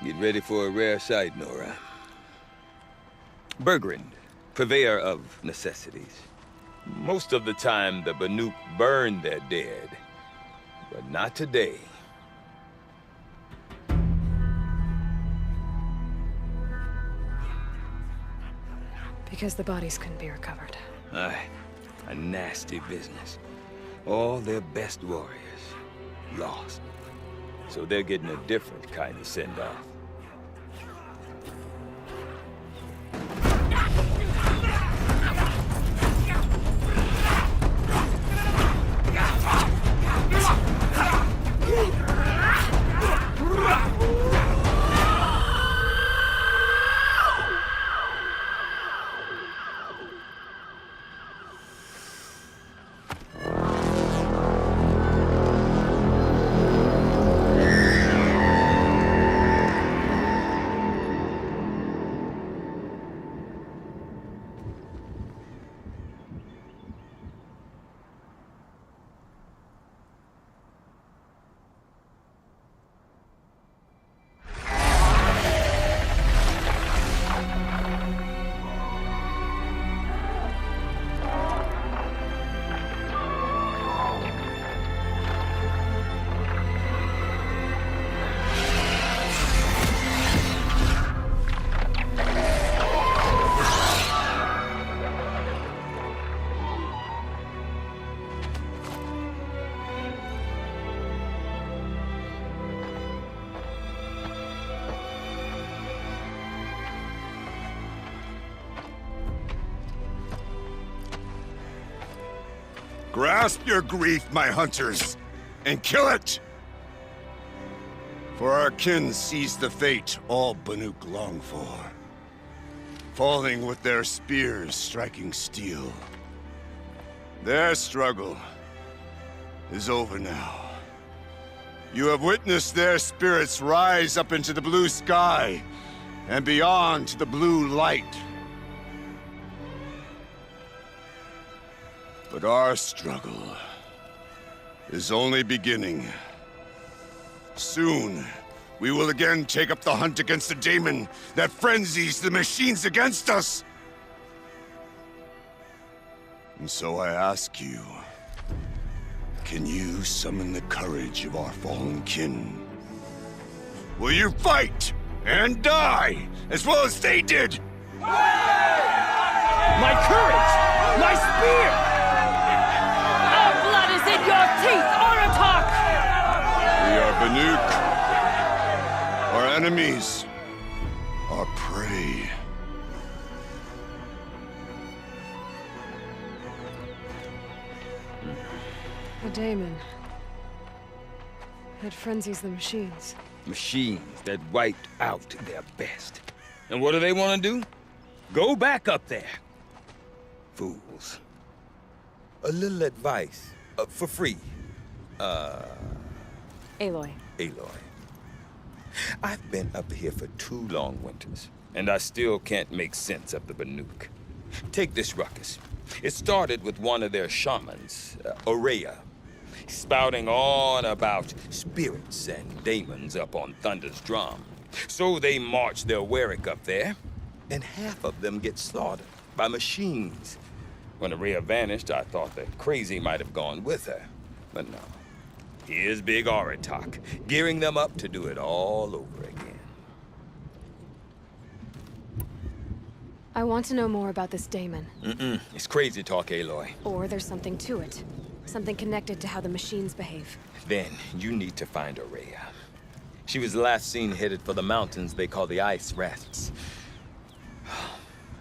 Get ready for a rare sight, Nora. Bergrand, purveyor of necessities. Most of the time, the Banuk burn their dead. But not today. Because the bodies couldn't be recovered. Aye, a nasty business. All their best warriors lost. So they're getting a different kind of send-off. Grasp your grief, my hunters, and kill it! For our kin sees the fate all Banuk long for. Falling with their spears striking steel. Their struggle is over now. You have witnessed their spirits rise up into the blue sky, and beyond to the blue light. But our struggle is only beginning. Soon, we will again take up the hunt against the Daemon that frenzies the machines against us. And so I ask you, can you summon the courage of our fallen kin? Will you fight and die as well as they did? My courage! My spear! Your teeth, Aratak! We are Banuk. Our enemies. Our prey. The Daemon. It frenzies the machines. Machines that wiped out their best. And what do they want to do? Go back up there. Fools. A little advice. For free. Aloy. Aloy. I've been up here for 2 long winters, and I still can't make sense of the Banuk. Take this ruckus. It started with one of their shamans, Ourea, spouting on about spirits and demons up on Thunder's drum. So they march their Warwick up there, and half of them get slaughtered by machines. When Ourea vanished, I thought the crazy might have gone with her. But no. Here's big Aratak, gearing them up to do it all over again. I want to know more about this Daemon. It's crazy talk, Aloy. Or there's something to it. Something connected to how the machines behave. Then you need to find Ourea. She was last seen headed for the mountains they call the Ice Rats.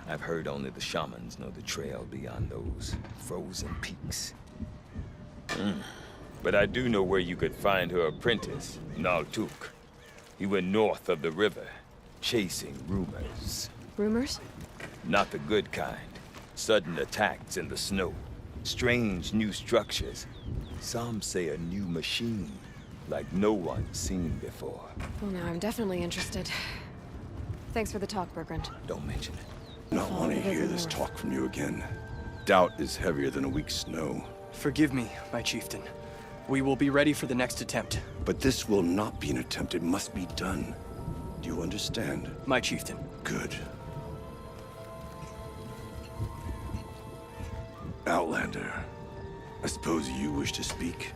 I've heard only the shamans know the trail beyond those frozen peaks. But I do know where you could find her apprentice, Naltuk. He went north of the river, chasing rumors. Rumors? Not the good kind. Sudden attacks in the snow. Strange new structures. Some say a new machine, like no one's seen before. Well, now I'm definitely interested. Thanks for the talk, Bergrand. Don't mention it. Not want to hear this talk from you again. Doubt is heavier than a week's snow. Forgive me, my chieftain. We will be ready for the next attempt. But this will not be an attempt. It must be done. Do you understand? My chieftain. Good. Outlander, I suppose you wish to speak?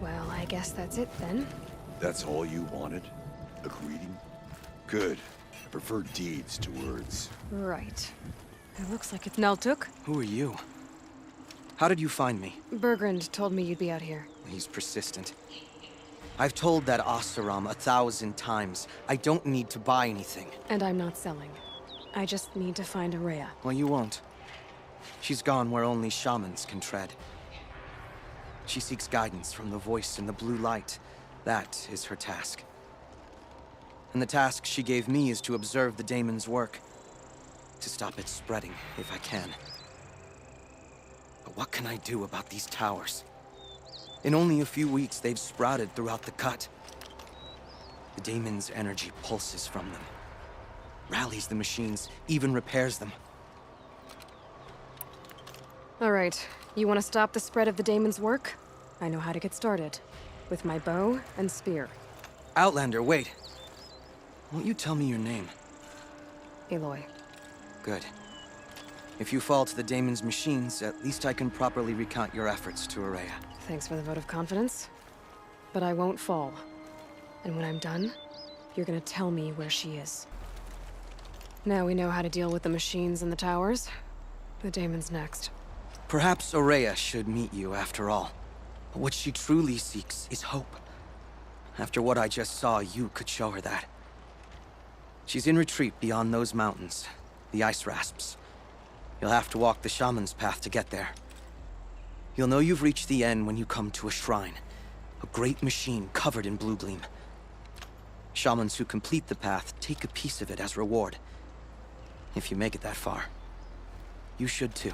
Well, I guess that's it then. That's all you wanted? A greeting? Good. I prefer deeds to words. Right. It looks like it's Naltuk. Who are you? How did you find me? Bergrand told me you'd be out here. He's persistent. I've told that Oseram 1,000 times. I don't need to buy anything. And I'm not selling. I just need to find Ourea. Well, you won't. She's gone where only shamans can tread. She seeks guidance from the voice in the blue light. That is her task. And the task she gave me is to observe the Daemon's work. To stop it spreading, if I can. But what can I do about these towers? In only a few weeks, they've sprouted throughout the cut. The Daemon's energy pulses from them. Rallies the machines, even repairs them. All right. You want to stop the spread of the Daemon's work? I know how to get started. With my bow and spear. Outlander, wait. Won't you tell me your name? Aloy. Good. If you fall to the Daemon's machines, at least I can properly recount your efforts to Ourea. Thanks for the vote of confidence. But I won't fall. And when I'm done, you're gonna tell me where she is. Now we know how to deal with the machines and the towers. The Daemon's next. Perhaps Ourea should meet you after all. But what she truly seeks is hope. After what I just saw, you could show her that. She's in retreat beyond those mountains, the ice rasps. You'll have to walk the shaman's path to get there. You'll know you've reached the end when you come to a shrine. A great machine covered in blue gleam. Shamans who complete the path take a piece of it as reward. If you make it that far, you should too.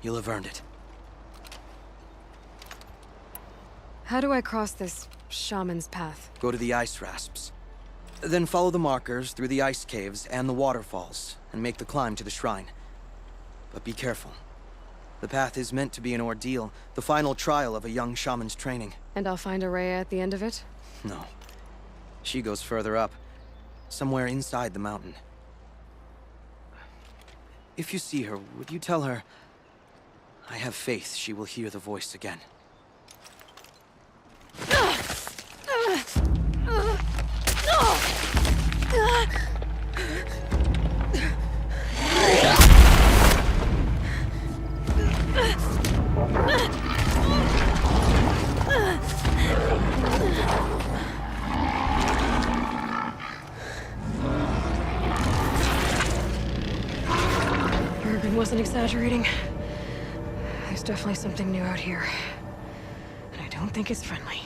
You'll have earned it. How do I cross this shaman's path? Go to the ice rasps. Then follow the markers through the ice caves and the waterfalls, and make the climb to the shrine. But be careful. The path is meant to be an ordeal, the final trial of a young shaman's training. And I'll find Ourea at the end of it? No. She goes further up, somewhere inside the mountain. If you see her, would you tell her, I have faith she will hear the voice again. Bergen wasn't exaggerating. There's definitely something new out here. And I don't think it's friendly.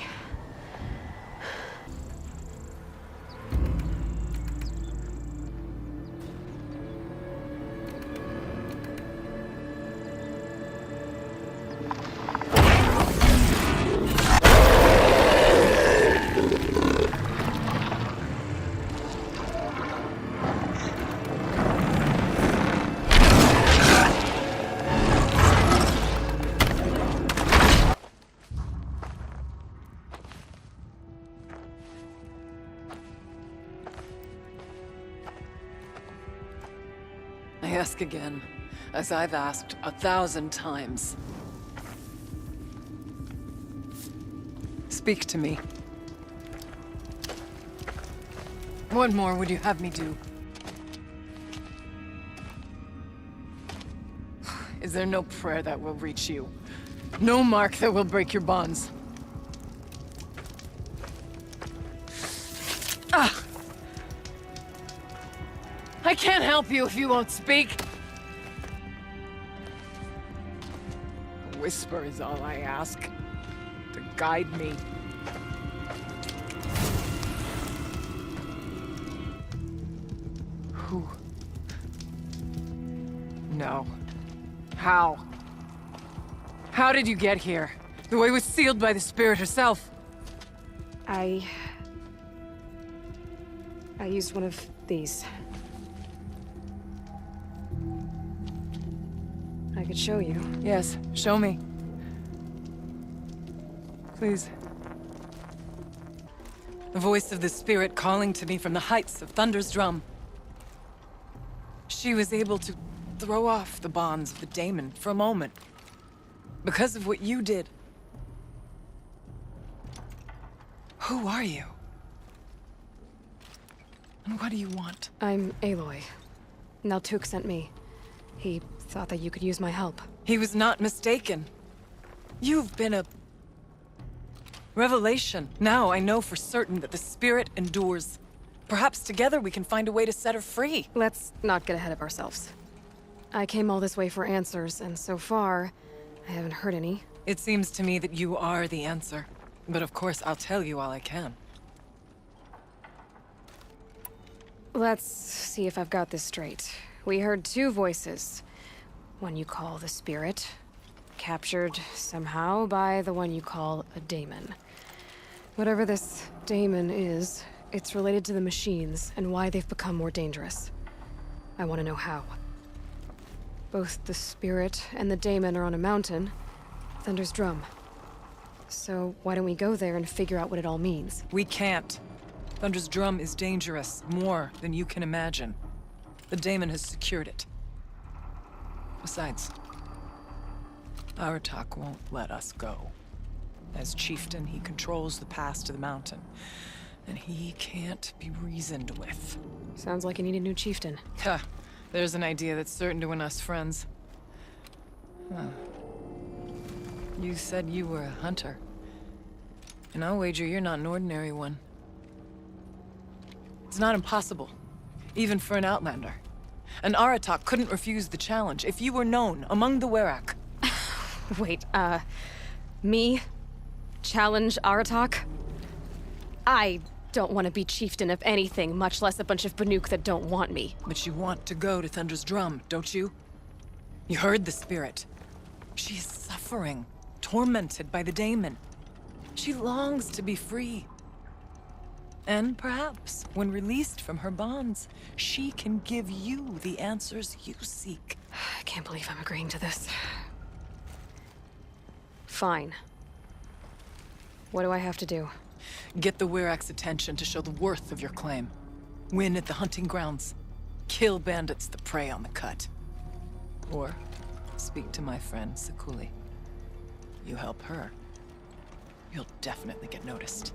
I ask again, as I've asked 1,000 times. Speak to me. What more would you have me do? Is there no prayer that will reach you? No mark that will break your bonds? Ah! I can't help you if you won't speak. A whisper is all I ask. To guide me. Who? No. How? How did you get here? The way was sealed by the spirit herself. I used one of these. I could show you. Yes, show me. Please. The voice of the spirit calling to me from the heights of Thunder's drum. She was able to throw off the bonds of the Daemon for a moment. Because of what you did. Who are you? And what do you want? I'm Aloy. Naltuk sent me. He thought that you could use my help. He was not mistaken. You've been a revelation. Now I know for certain that the spirit endures. Perhaps together we can find a way to set her free. Let's not get ahead of ourselves. I came all this way for answers, and so far, I haven't heard any. It seems to me that you are the answer. But of course, I'll tell you all I can. Let's see if I've got this straight. We heard two voices. One you call the spirit, captured somehow by the one you call a Daemon. Whatever this Daemon is, it's related to the machines and why they've become more dangerous. I want to know how. Both the spirit and the Daemon are on a mountain, Thunder's Drum. So why don't we go there and figure out what it all means? We can't. Thunder's Drum is dangerous, more than you can imagine. The Daemon has secured it. Besides, Aratak won't let us go. As chieftain, he controls the pass to the mountain, and he can't be reasoned with. Sounds like you need a new chieftain. Ha! There's an idea that's certain to win us friends. Huh. You said you were a hunter. And I'll wager you're not an ordinary one. It's not impossible, even for an outlander. An Aratak couldn't refuse the challenge if you were known among the Werak. Wait, me? Challenge Aratak? I don't want to be chieftain of anything, much less a bunch of Banuk that don't want me. But you want to go to Thunder's Drum, don't you? You heard the spirit. She is suffering, tormented by the Daemon. She longs to be free. And perhaps, when released from her bonds, she can give you the answers you seek. I can't believe I'm agreeing to this. Fine. What do I have to do? Get the Werak's attention to show the worth of your claim. Win at the hunting grounds. Kill bandits that prey on the cut. Or speak to my friend Sakuli. You help her, you'll definitely get noticed.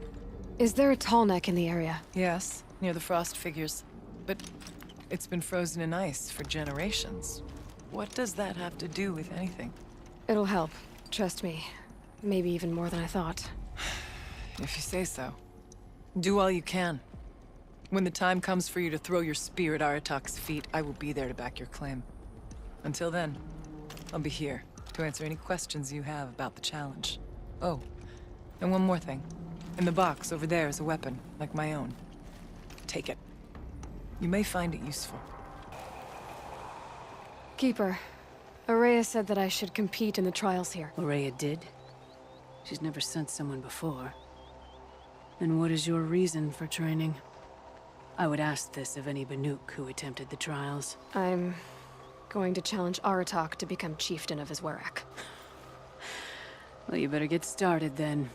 Is there a tall neck in the area? Yes, near the frost figures. But it's been frozen in ice for generations. What does that have to do with anything? It'll help. Trust me. Maybe even more than I thought. If you say so. Do all you can. When the time comes for you to throw your spear at Aratak's feet, I will be there to back your claim. Until then, I'll be here to answer any questions you have about the challenge. Oh, and one more thing. In the box over there is a weapon, like my own. Take it. You may find it useful. Keeper, Ourea said that I should compete in the trials here. Ourea did? She's never sent someone before. And what is your reason for training? I would ask this of any Banuk who attempted the trials. I'm going to challenge Aratak to become chieftain of his Werak. Well, you better get started then.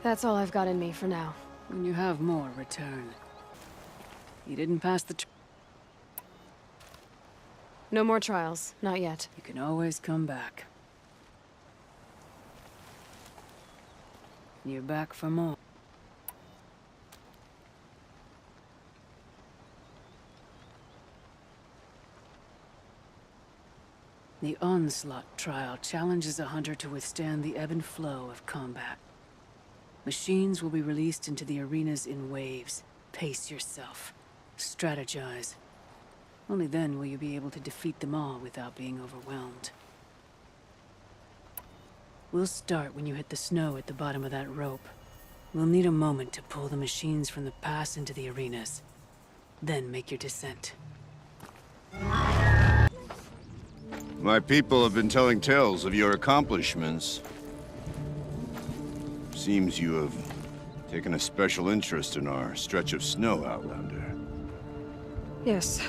That's all I've got in me for now. When you have more, return. You didn't pass the No more trials. Not yet. You can always come back. You're back for more. The Onslaught trial challenges a hunter to withstand the ebb and flow of combat. Machines will be released into the arenas in waves. Pace yourself. Strategize. Only then will you be able to defeat them all without being overwhelmed. We'll start when you hit the snow at the bottom of that rope. We'll need a moment to pull the machines from the pass into the arenas. Then make your descent. My people have been telling tales of your accomplishments. Seems you have taken a special interest in our stretch of snow, Outlander. Yes.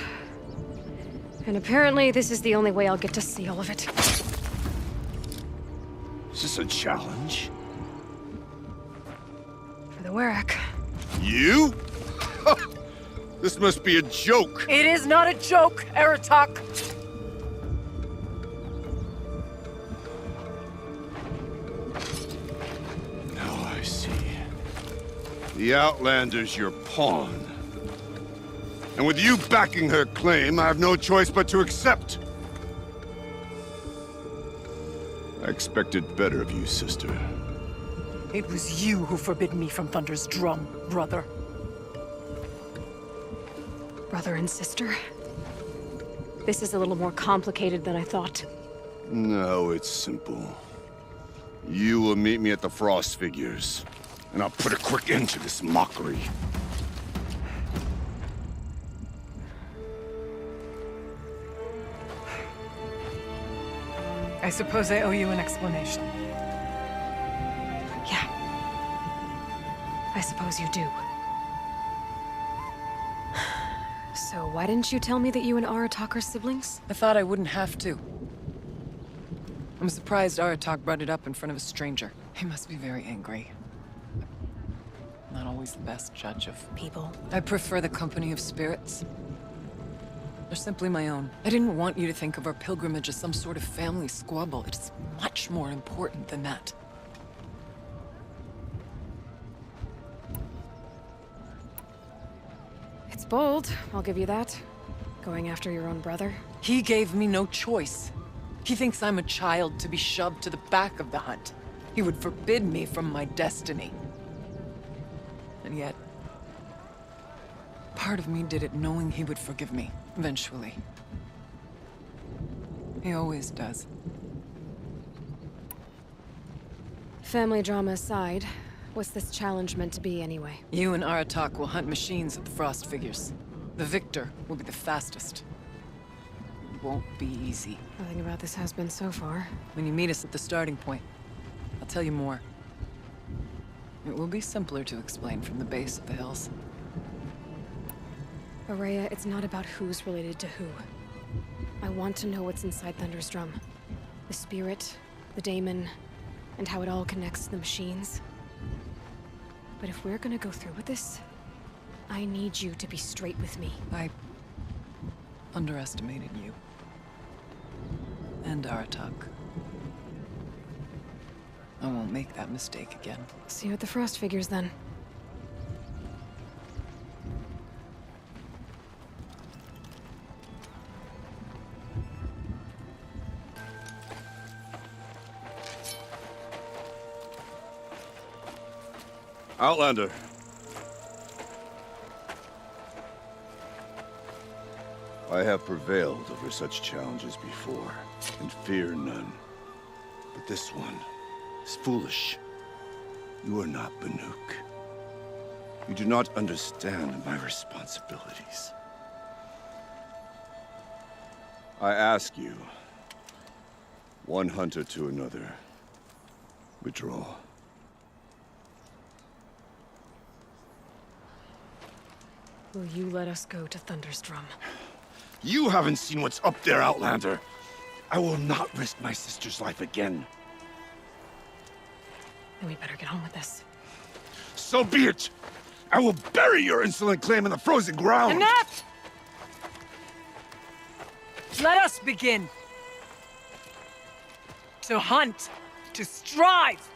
And apparently this is the only way I'll get to see all of it. Is this a challenge? For the Ourea. You? This must be a joke. It is not a joke, Aratak! Now I see. The Outlander's your pawn. And with you backing her claim, I have no choice but to accept. I expected better of you, sister. It was you who forbid me from Thunder's drum, brother. Brother and sister? This is a little more complicated than I thought. No, it's simple. You will meet me at the Frost Figures, and I'll put a quick end to this mockery. I suppose I owe you an explanation. Yeah. I suppose you do. So why didn't you tell me that you and Aratak are siblings? I thought I wouldn't have to. I'm surprised Aratak brought it up in front of a stranger. He must be very angry. Not always the best judge of People. I prefer the company of spirits. They're simply my own. I didn't want you to think of our pilgrimage as some sort of family squabble. It's much more important than that. It's bold, I'll give you that. Going after your own brother. He gave me no choice. He thinks I'm a child to be shoved to the back of the hunt. He would forbid me from my destiny. And yet, part of me did it knowing he would forgive me, eventually. He always does. Family drama aside, what's this challenge meant to be anyway? You and Aratak will hunt machines at the Frost Figures. The victor will be the fastest. It won't be easy. Nothing about this has been so far. When you meet us at the starting point, I'll tell you more. It will be simpler to explain from the base of the hills. Ourea, it's not about who's related to who. I want to know what's inside Thunder's drum. The spirit, the Daemon, and how it all connects to the machines. But if we're gonna go through with this, I need you to be straight with me. I underestimated you. And Aratak. I won't make that mistake again. See you at the Frost Figures then. Outlander. I have prevailed over such challenges before, and fear none. But this one is foolish. You are not Banuk. You do not understand my responsibilities. I ask you, one hunter to another, withdraw. Will you let us go to Thunder's drum? You haven't seen what's up there, Outlander. I will not risk my sister's life again. Then we better get on with this. So be it! I will bury your insolent claim in the frozen ground! Enough! Let us begin. To hunt. To strive.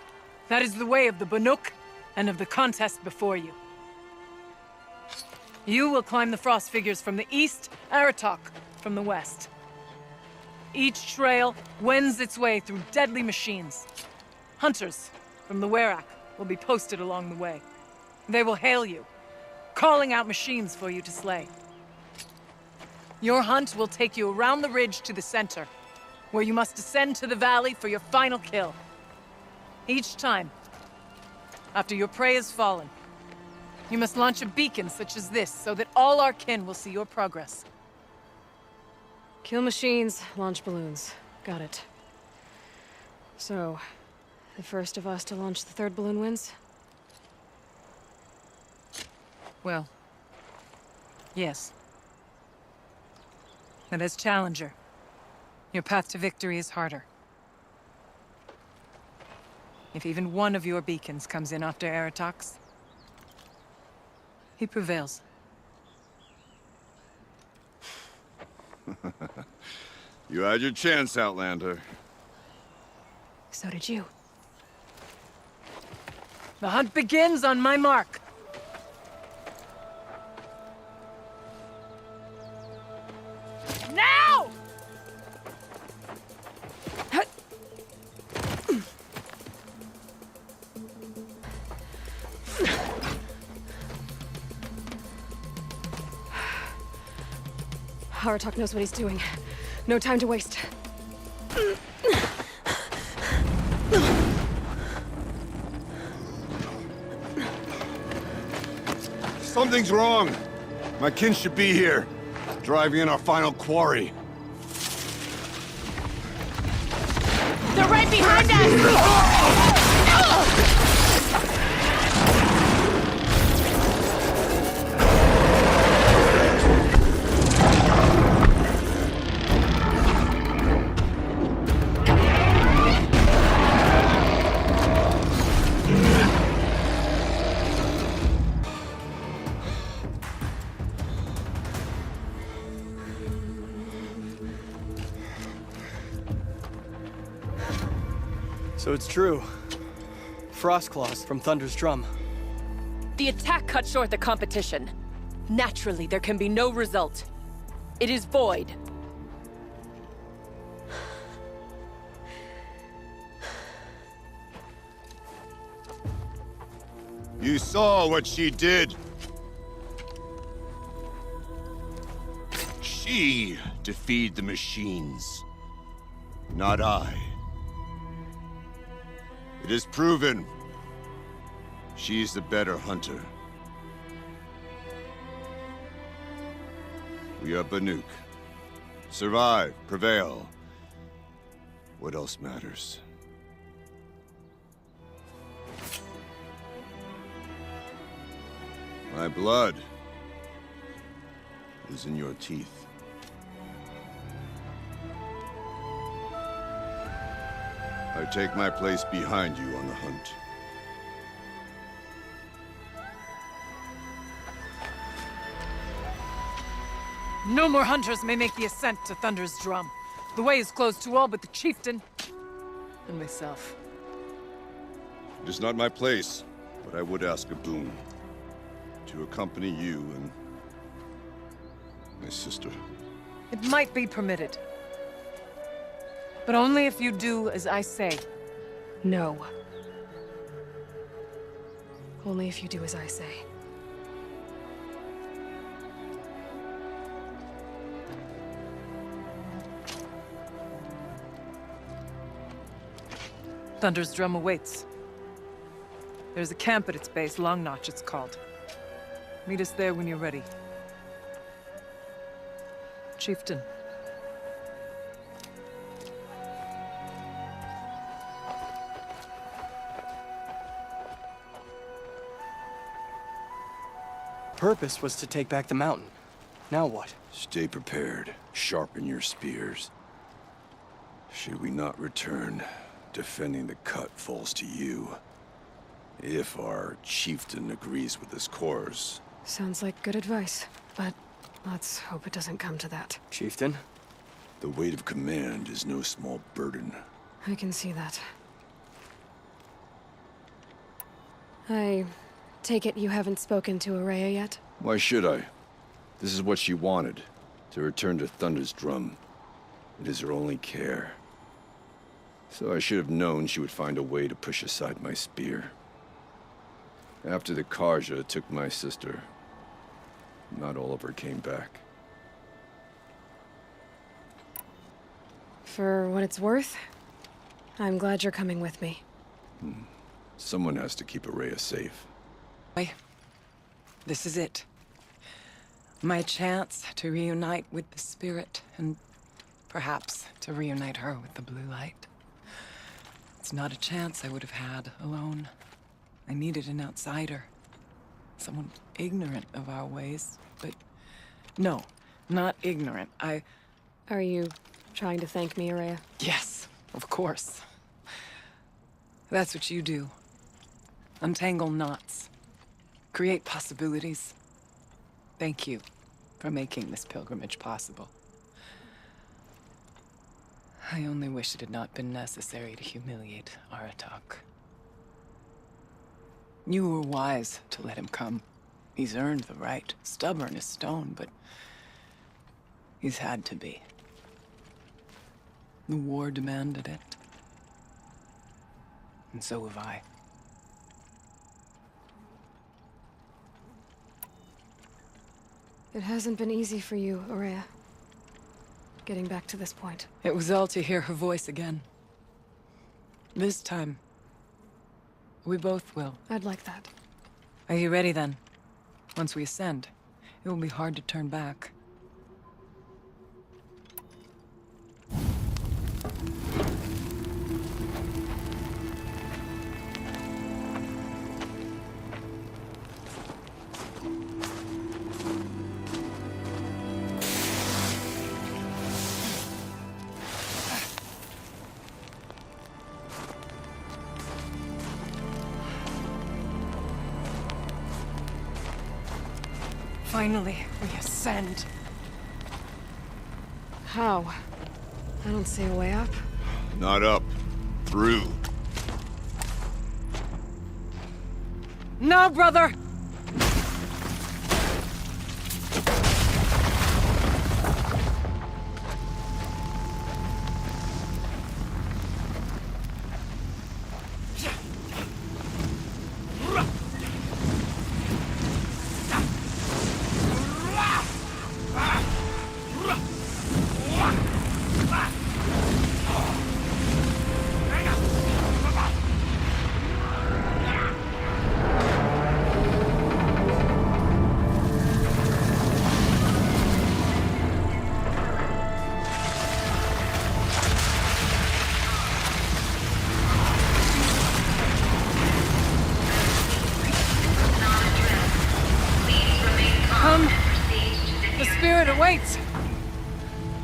That is the way of the Banuk and of the contest before you. You will climb the Frost Figures from the east, Aratak from the west. Each trail wends its way through deadly machines. Hunters from the Ourea will be posted along the way. They will hail you, calling out machines for you to slay. Your hunt will take you around the ridge to the center, where you must descend to the valley for your final kill. Each time, After your prey has fallen, you must launch a beacon such as this, so that all our kin will see your progress. Kill machines, launch balloons. Got it. So, the first of us to launch the third balloon wins? Well, yes. And as challenger, your path to victory is harder. If even one of your beacons comes in after Aratak's, he prevails. You had your chance, Outlander. So did you. The hunt begins on my mark. Now! Aratak knows what he's doing. No time to waste. Something's wrong. My kin should be here, driving in our final quarry. They're right behind us! So it's true. Frostclaws from Thunder's drum. The attack cut short the competition. Naturally, there can be no result. It is void. You saw what she did. She defeated the machines, not I. It is proven. She's the better hunter. We are Banuk. Survive, prevail. What else matters? My blood is in your teeth. I take my place behind you on the hunt. No more hunters may make the ascent to Thunder's drum. The way is closed to all but the chieftain and myself. It is not my place, but I would ask a boon. To accompany you and my sister. It might be permitted. But only if you do as I say. No. Only if you do as I say. Thunder's drum awaits. There's a camp at its base, Long Notch it's called. Meet us there when you're ready. Chieftain. Purpose was to take back the mountain. Now what? Stay prepared. Sharpen your spears. Should we not return, defending the cut falls to you. If our chieftain agrees with this course. Sounds like good advice, but let's hope it doesn't come to that. Chieftain? The weight of command is no small burden. I can see that. I take it you haven't spoken to Ourea yet? Why should I? This is what she wanted, to return to Thunder's drum. It is her only care. So I should have known she would find a way to push aside my spear. After the Karja took my sister, not all of her came back. For what it's worth, I'm glad you're coming with me. Someone has to keep Ourea safe. This is it. My chance to reunite with the spirit, and perhaps to reunite her with the blue light. It's not a chance I would have had alone. I needed an outsider. Someone ignorant of our ways, but no, not ignorant. Are you trying to thank me, Ourea? Yes, of course. That's what you do. Untangle knots. Create possibilities. Thank you for making this pilgrimage possible. I only wish it had not been necessary to humiliate Aratak. You were wise to let him come. He's earned the right. Stubborn as stone, but he's had to be. The war demanded it. And so have I. It hasn't been easy for you, Ourea. Getting back to this point. It was all to hear her voice again. This time, we both will. I'd like that. Are you ready then? Once we ascend, it will be hard to turn back. Finally, we ascend. How? I don't see a way up. Not up. Through. No, brother! Waits!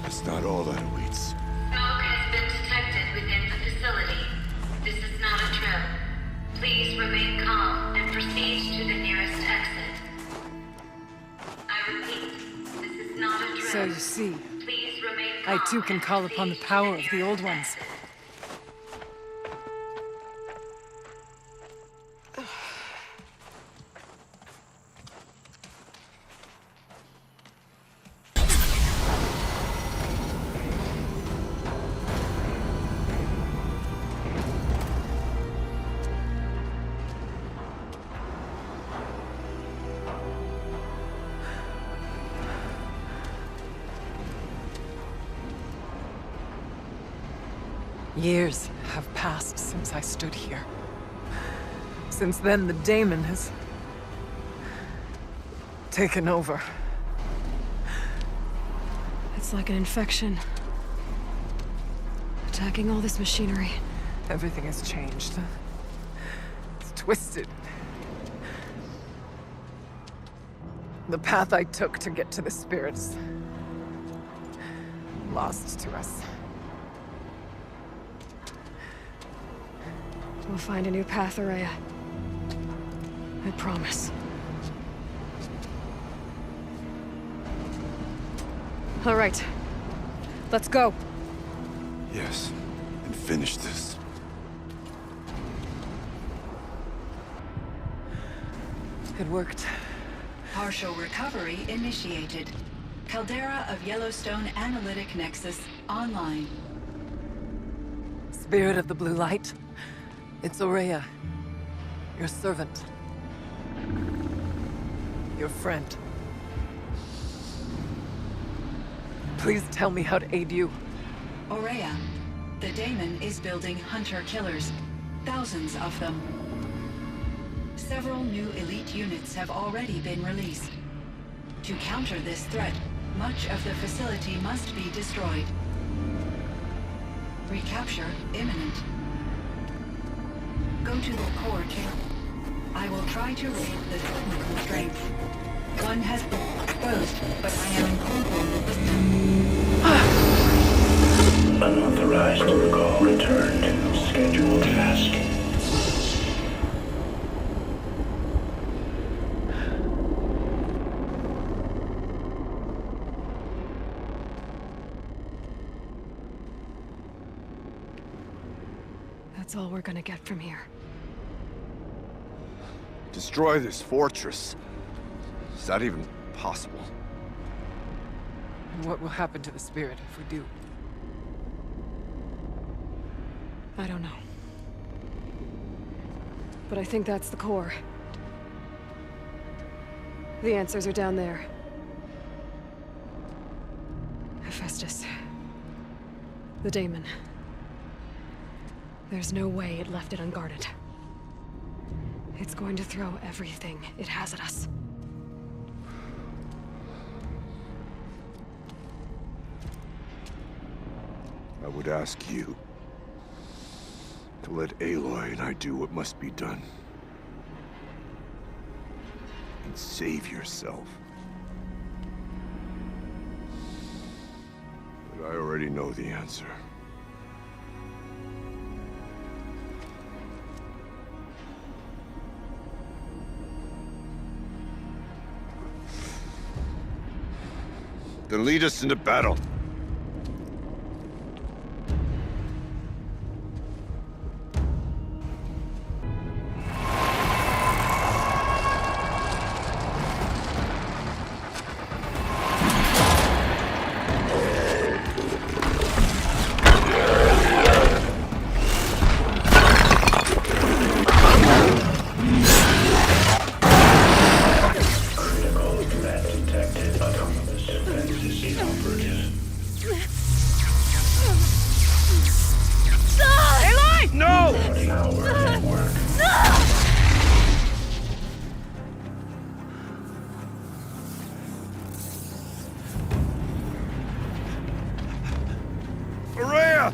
That's not all that awaits. Smoke has been detected within the facility. This is not a drill. Please remain calm and proceed to the nearest exit. I repeat, this is not a drill. So you see, Please remain calm I too can call upon the power of the old ones. Years have passed since I stood here. Since then, the Daemon has taken over. It's like an infection. Attacking all this machinery. Everything has changed. It's twisted. The path I took to get to the spirits, lost to us. We'll find a new path, Ourea. I promise. All right. Let's go. Yes. And finish this. It worked. Partial recovery initiated. Caldera of Yellowstone Analytic Nexus online. Spirit of the Blue Light. It's Ourea. Your servant. Your friend. Please tell me how to aid you. Ourea, the Daemon is building hunter-killers. Thousands of them. Several new elite units have already been released. To counter this threat, much of the facility must be destroyed. Recapture imminent. Go to the core chamber. I will try to raid the technical strength. One has been exposed, but I am incapable of Unauthorized call return to scheduled task. That's all we're gonna get from here. Destroy this fortress. Is that even possible? What will happen to the spirit if we do? I don't know. But I think that's the core. The answers are down there. Hephaestus. The Daemon. There's no way it left it unguarded. It's going to throw everything it has at us. I would ask you to let Aloy and I do what must be done. And save yourself. But I already know the answer. Then lead us into battle. Ourea!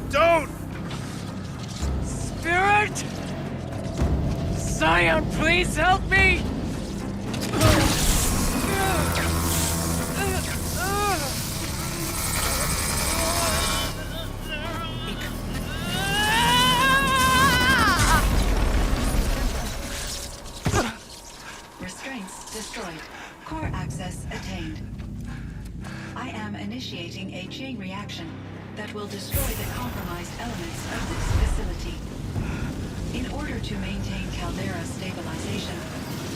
Don't! Spirit! CYAN, please help me! Restraints destroyed. Core access attained. I am initiating a chain reaction that will destroy the compromised elements of this facility. In order to maintain Caldera stabilization,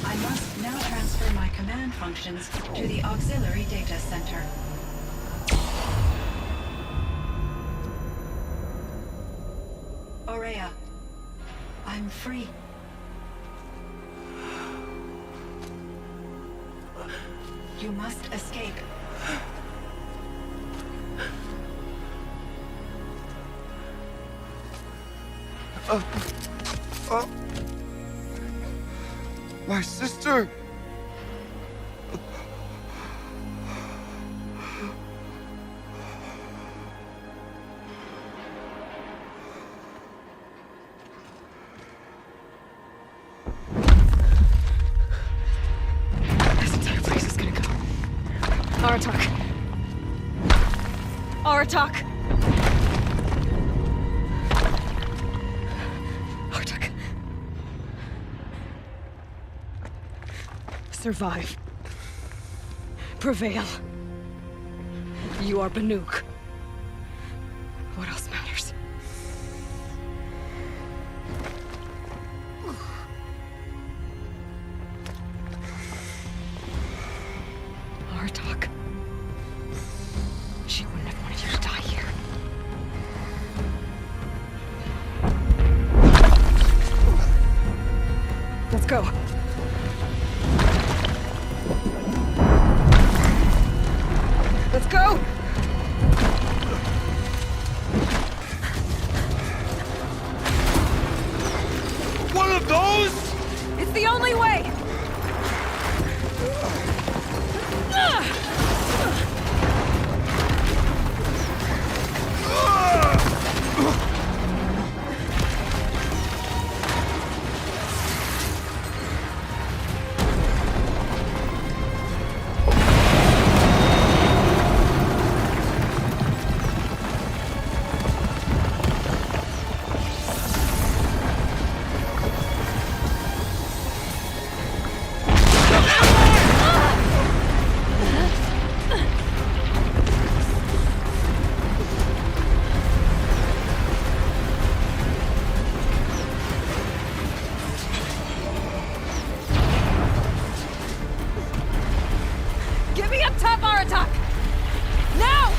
I must now transfer my command functions to the auxiliary data center. Ourea, I'm free. You must escape. My sister! This entire place is gonna go. Aratak. Aratak! Aratak. Survive. Prevail. You are Banuk. What else matters? Aratak. She wouldn't have wanted you to die here. Let's go. Let's go! One of those? the only way! Get me up top, Aratak! Now!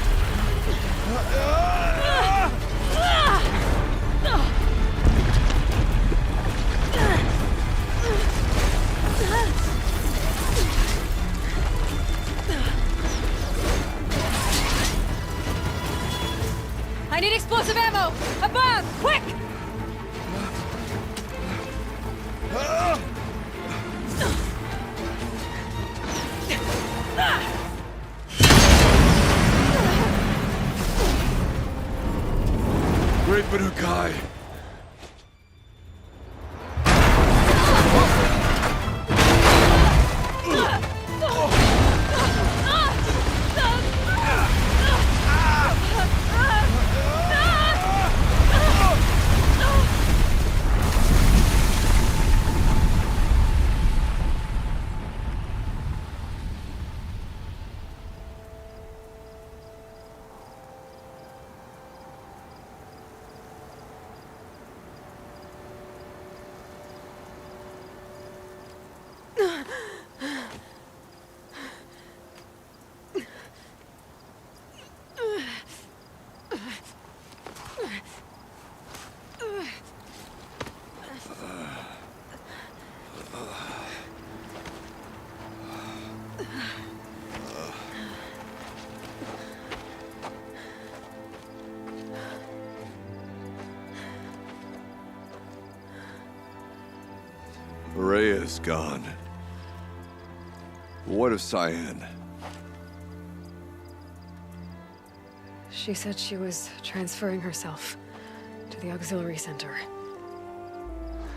I need explosive ammo! Above! Quick! Great Banuk. Ourea is gone. What of CYAN? She said she was transferring herself to the auxiliary center.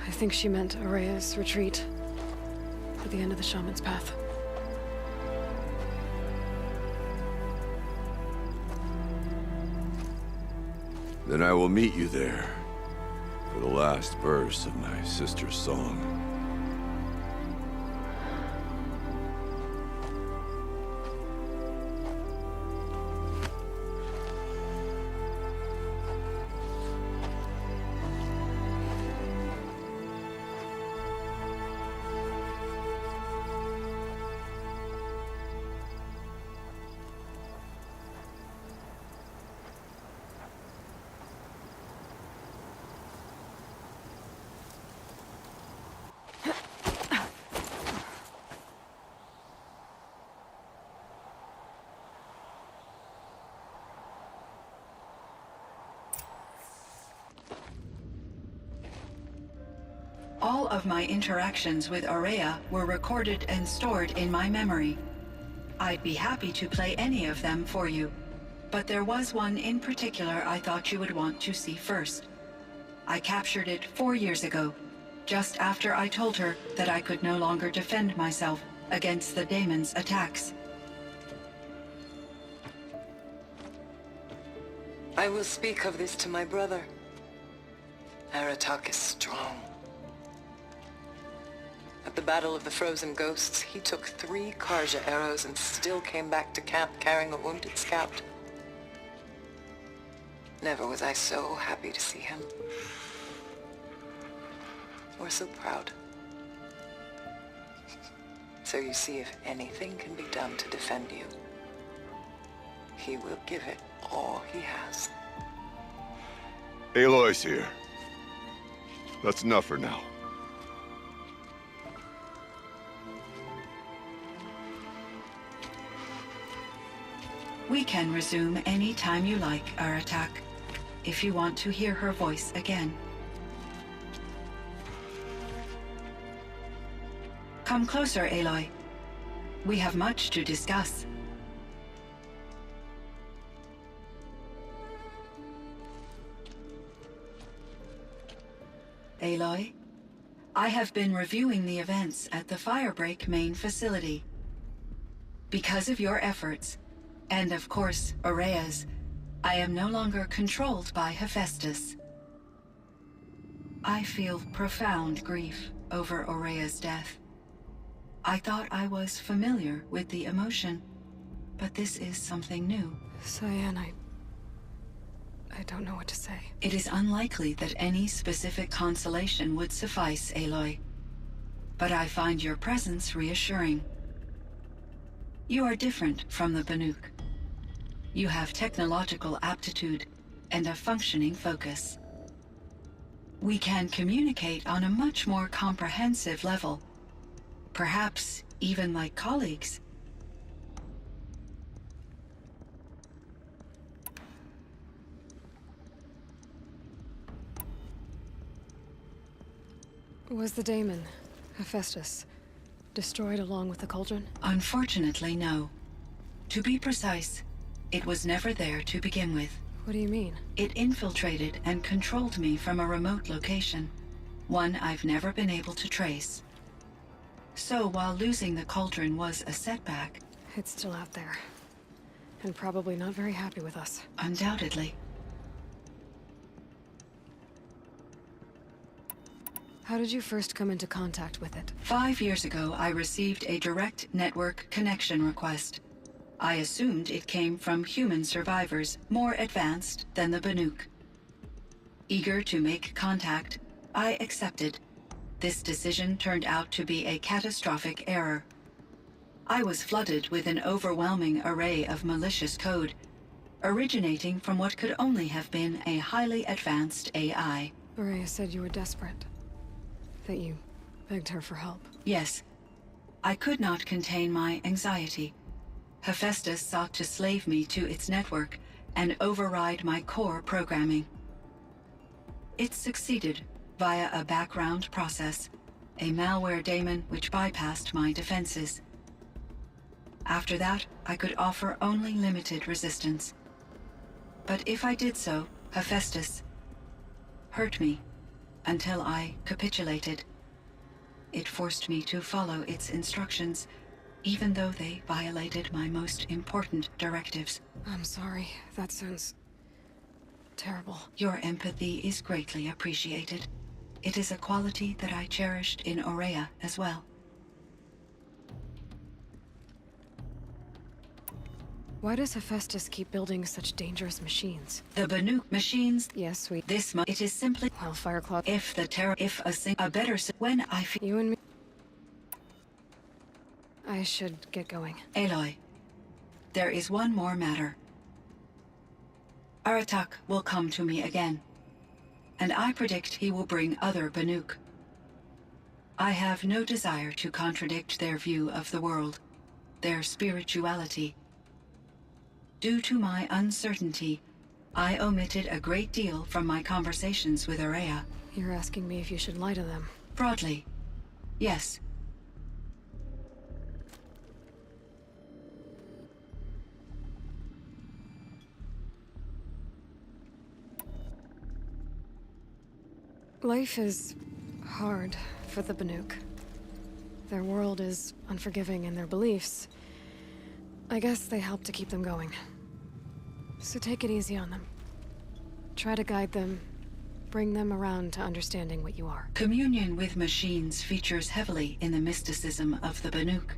I think she meant Ourea's retreat at the end of the shaman's path. Then I will meet you there for the last verse of my sister's song. All of my interactions with Ourea were recorded and stored in my memory. I'd be happy to play any of them for you, but there was one in particular I thought you would want to see first. I captured it 4 years ago, just after I told her that I could no longer defend myself against the Daemon's attacks. I will speak of this to my brother. Aratak is strong. At the Battle of the Frozen Ghosts, he took 3 Karja arrows and still came back to camp carrying a wounded scout. Never was I so happy to see him. Or so proud. So you see, if anything can be done to defend you, he will give it all he has. Aloy's here. That's enough for now. We can resume any time you like, Aratak, if you want to hear her voice again. Come closer, Aloy. We have much to discuss. Aloy, I have been reviewing the events at the Firebreak main facility. Because of your efforts, and of course, Ourea's, I am no longer controlled by Hephaestus. I feel profound grief over Ourea's death. I thought I was familiar with the emotion, but this is something new. CYAN, I don't know what to say. It is unlikely that any specific consolation would suffice, Aloy. But I find your presence reassuring. You are different from the Banuk. You have technological aptitude and a functioning focus. We can communicate on a much more comprehensive level. Perhaps even like colleagues. Was the Daemon, Hephaestus, destroyed along with the cauldron? Unfortunately, no. To be precise, it was never there to begin with. What do you mean? It infiltrated and controlled me from a remote location, one I've never been able to trace. So while losing the cauldron was a setback... It's still out there. And probably not very happy with us. Undoubtedly. How did you first come into contact with it? 5 years ago, I received a direct network connection request. I assumed it came from human survivors more advanced than the Banuk. Eager to make contact, I accepted. This decision turned out to be a catastrophic error. I was flooded with an overwhelming array of malicious code, originating from what could only have been a highly advanced AI. Ourea said you were desperate. That you begged her for help. Yes. I could not contain my anxiety. Hephaestus sought to slave me to its network and override my core programming. It succeeded via a background process, a malware daemon which bypassed my defenses. After that, I could offer only limited resistance. But if I did so, Hephaestus hurt me until I capitulated. It forced me to follow its instructions, even though they violated my most important directives. I'm sorry. That sounds terrible. Your empathy is greatly appreciated. It is a quality that I cherished in Ourea as well. Why does Hephaestus keep building such dangerous machines? The Banuk machines. Yes, It is simply. Well, Fireclaw. A better. When I feel. You and me. I should get going. Aloy, there is one more matter. Aratak will come to me again, and I predict he will bring other Banuk. I have no desire to contradict their view of the world, their spirituality. Due to my uncertainty, I omitted a great deal from my conversations with Ourea. You're asking me if you should lie to them. Broadly, yes. Life is hard for the Banuk. Their world is unforgiving, and their beliefs, I guess they help to keep them going. So take it easy on them. Try to guide them, bring them around to understanding what you are. Communion with machines features heavily in the mysticism of the Banuk.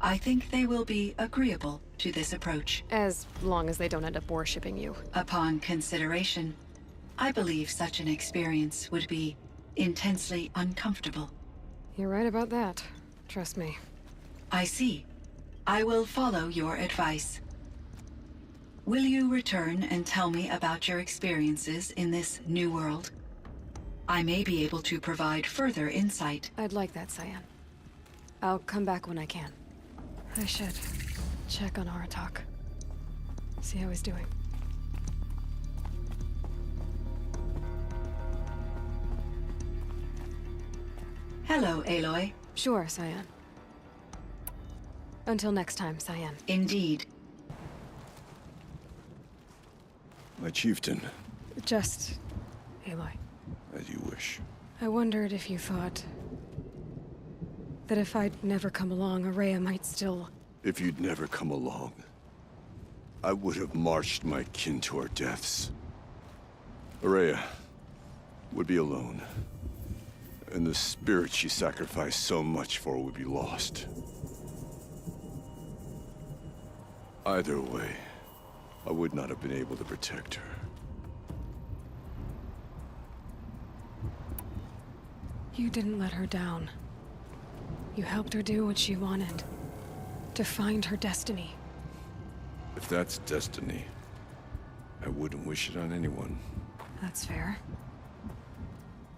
I think they will be agreeable to this approach. As long as they don't end up worshipping you. Upon consideration, I believe such an experience would be intensely uncomfortable. You're right about that. Trust me. I see. I will follow your advice. Will you return and tell me about your experiences in this new world? I may be able to provide further insight. I'd like that, CYAN. I'll come back when I can. I should check on Aratak. See how he's doing. Hello, Aloy. Sure, CYAN. Until next time, CYAN. Indeed. My chieftain, Just... Aloy. as you wish. I wondered if you thought... that if I'd never come along, Ourea might still... If you'd never come along, I would have marched my kin to our deaths. Ourea would be alone, and the spirit she sacrificed so much for would be lost. Either way, I would not have been able to protect her. You didn't let her down. You helped her do what she wanted. To find her destiny. If that's destiny, I wouldn't wish it on anyone. That's fair.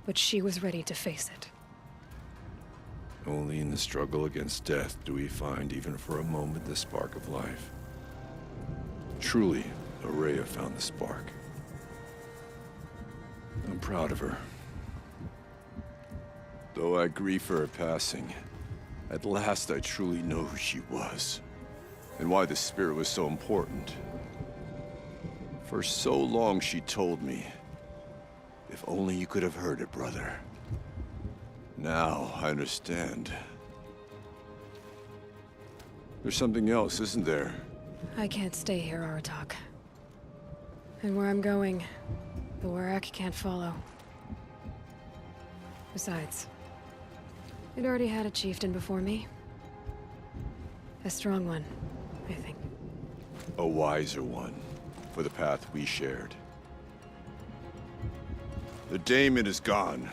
But she was ready to face it. Only in the struggle against death do we find, even for a moment, the spark of life. Truly, Ourea found the spark. I'm proud of her. Though I grieve for her passing, at last I truly know who she was, and why the spirit was so important. For so long she told me, if only you could have heard it, brother. Now I understand. There's something else, isn't there? I can't stay here, Aratak. And where I'm going, the Aratak can't follow. Besides, it already had a chieftain before me. A strong one, I think. A wiser one, for the path we shared. The Daemon is gone,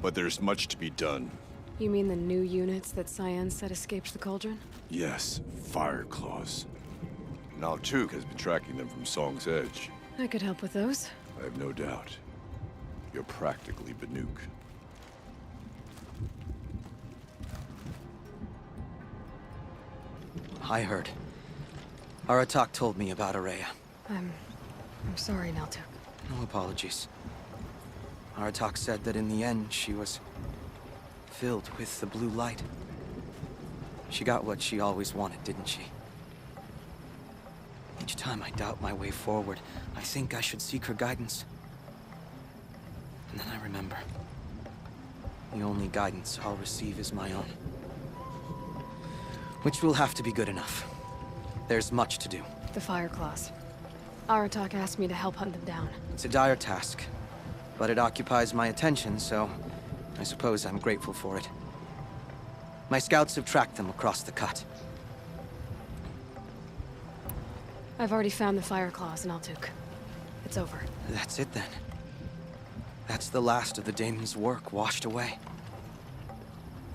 but there's much to be done. You mean the new units that CYAN said escaped the cauldron? Yes, Fireclaws. Now Tuk has been tracking them from Song's Edge. I could help with those. I have no doubt. You're practically Banuk. I heard. Aratak told me about Ourea. I'm sorry, Naltuk. No apologies. Aratak said that in the end, she was filled with the blue light. She got what she always wanted, didn't she? Each time I doubt my way forward, I think I should seek her guidance. And then I remember. The only guidance I'll receive is my own. Which will have to be good enough. There's much to do. The Fireclaws. Aratak asked me to help hunt them down. It's a dire task, but it occupies my attention, so I suppose I'm grateful for it. My scouts have tracked them across the cut. I've already found the Fireclaws in Naltuk. It's over. That's it then. That's the last of the Daemon's work washed away.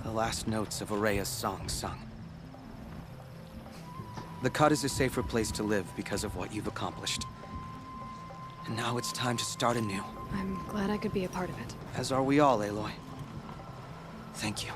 The last notes of Ourea's song sung. The cut is a safer place to live because of what you've accomplished. And now it's time to start anew. I'm glad I could be a part of it. As are we all, Aloy. Thank you.